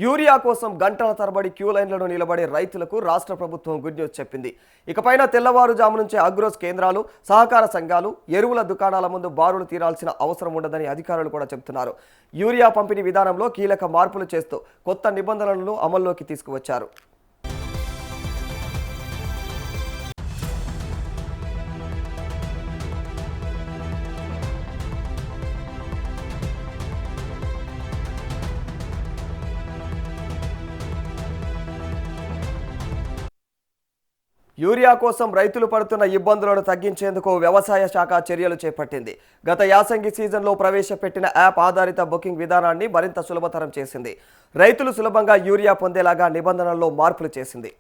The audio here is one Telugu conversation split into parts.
యూరియా కోసం గంటల తరబడి క్యూ లైన్లను నిలబడే రైతులకు రాష్ట్ర ప్రభుత్వం గుడ్ న్యూస్ చెప్పింది. ఇకపైన తెల్లవారుజాము నుంచే అగ్రోస్ కేంద్రాలు, సహకార సంఘాలు, ఎరువుల దుకాణాల ముందు బారులు తీరాల్సిన అవసరం ఉండదని అధికారులు కూడా చెబుతున్నారు. యూరియా పంపిణీ విధానంలో కీలక మార్పులు చేస్తూ కొత్త నిబంధనలను అమల్లోకి తీసుకువచ్చారు. యూరియా కోసం రైతులు పడుతున్న ఇబ్బందులను తగ్గించేందుకు వ్యవసాయ శాఖ చర్యలు చేపట్టింది. గత యాసంగి సీజన్లో ప్రవేశపెట్టిన యాప్ ఆధారిత బుకింగ్ విధానాన్ని మరింత సులభతరం చేసింది. రైతులు సులభంగా యూరియా పొందేలాగా నిబంధనల్లో మార్పులు చేసింది.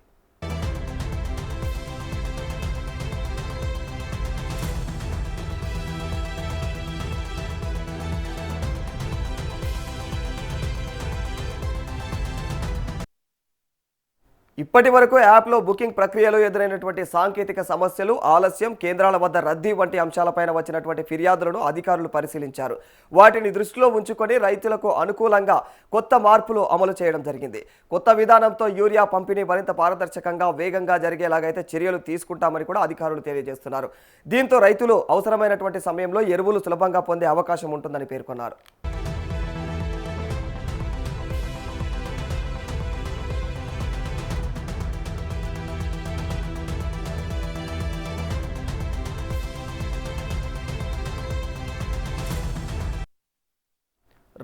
ఇప్పటి వరకు యాప్లో బుకింగ్ ప్రక్రియలో ఎదురైనటువంటి సాంకేతిక సమస్యలు, ఆలస్యం, కేంద్రాల వద్ద రద్దీ వంటి అంశాలపైన వచ్చినటువంటి ఫిర్యాదులను అధికారులు పరిశీలించారు. వాటిని దృష్టిలో ఉంచుకొని రైతులకు అనుకూలంగా కొత్త మార్పులు అమలు చేయడం జరిగింది. కొత్త విధానంతో యూరియా పంపిణీ మరింత పారదర్శకంగా, వేగంగా జరిగేలాగైతే చర్యలు తీసుకుంటామని కూడా అధికారులు తెలియజేస్తున్నారు. దీంతో రైతులు అవసరమైనటువంటి సమయంలో ఎరువులు సులభంగా పొందే అవకాశం ఉంటుందని పేర్కొన్నారు.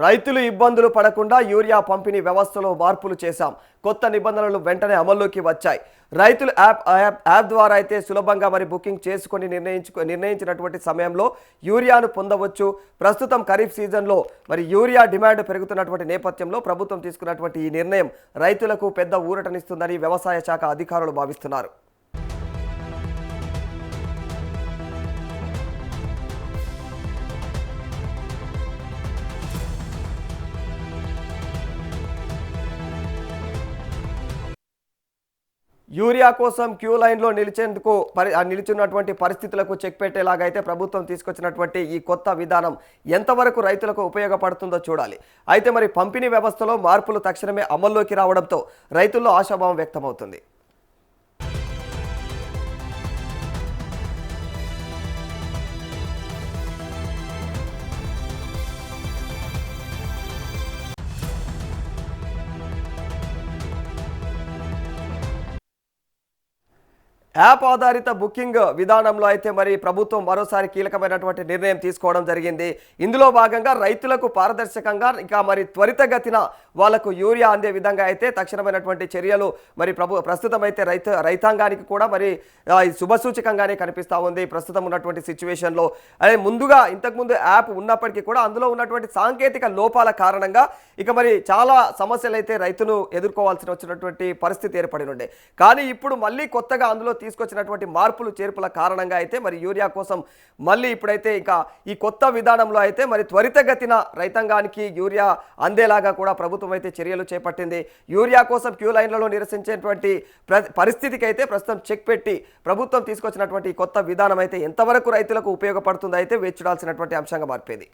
రైతులు ఇబ్బందులు పడకుండా యూరియా పంపిణీ వ్యవస్థలో మార్పులు చేశాం. కొత్త నిబంధనలు వెంటనే అమల్లోకి వచ్చాయి. రైతులు యాప్ ద్వారా అయితే సులభంగా బుకింగ్ చేసుకొని నిర్ణయించినటువంటి సమయంలో యూరియాను పొందవచ్చు. ప్రస్తుతం ఖరీఫ్ సీజన్లో యూరియా డిమాండ్ పెరుగుతున్నటువంటి నేపథ్యంలో ప్రభుత్వం తీసుకున్నటువంటి ఈ నిర్ణయం రైతులకు పెద్ద ఊరటనిస్తుందని వ్యవసాయ శాఖ అధికారులు భావిస్తున్నారు. యూరియా కోసం క్యూ లైన్లో నిలిచినటువంటి పరిస్థితులకు చెక్ పెట్టేలాగా అయితే ప్రభుత్వం తీసుకొచ్చినటువంటి ఈ కొత్త విధానం ఎంతవరకు రైతులకు ఉపయోగపడుతుందో చూడాలి. అయితే పంపిణీ వ్యవస్థలో మార్పులు తక్షణమే అమల్లోకి రావడంతో రైతుల్లో ఆశాభావం వ్యక్తమవుతుంది. యాప్ ఆధారిత బుకింగ్ విధానంలో అయితే ప్రభుత్వం మరోసారి కీలకమైనటువంటి నిర్ణయం తీసుకోవడం జరిగింది. ఇందులో భాగంగా రైతులకు పారదర్శకంగా ఇంకా త్వరితగతిన వాళ్లకు యూరియా అందే విధంగా అయితే తక్షణమైనటువంటి చర్యలు ప్రస్తుతం అయితే రైతాంగానికి కూడా శుభసూచకంగానే కనిపిస్తూ ఉంది. ప్రస్తుతం ఉన్నటువంటి సిచ్యువేషన్లో ముందుగా ఇంతకుముందు యాప్ ఉన్నప్పటికీ కూడా అందులో ఉన్నటువంటి సాంకేతిక లోపాల కారణంగా ఇక చాలా సమస్యలు అయితే రైతులు ఎదుర్కోవాల్సి వచ్చినటువంటి పరిస్థితి ఏర్పడి ఉండే. కానీ ఇప్పుడు మళ్ళీ కొత్తగా అందులో తీసుకొచ్చినటువంటి మార్పులు చేర్పుల కారణంగా అయితే యూరియా కోసం మళ్ళీ ఇప్పుడైతే ఇంకా ఈ కొత్త విధానంలో అయితే త్వరితగతిన రైతాంగానికి యూరియా అందేలాగా కూడా ప్రభుత్వం అయితే చర్యలు చేపట్టింది. యూరియా కోసం క్యూ లైన్లలో నిరసించేటువంటి పరిస్థితికి అయితే ప్రస్తుతం చెక్ పెట్టి ప్రభుత్వం తీసుకొచ్చినటువంటి కొత్త విధానం అయితే ఎంతవరకు రైతులకు ఉపయోగపడుతుందో అయితే వేచి చూడాల్సినటువంటి అంశంగా మారిపోయింది.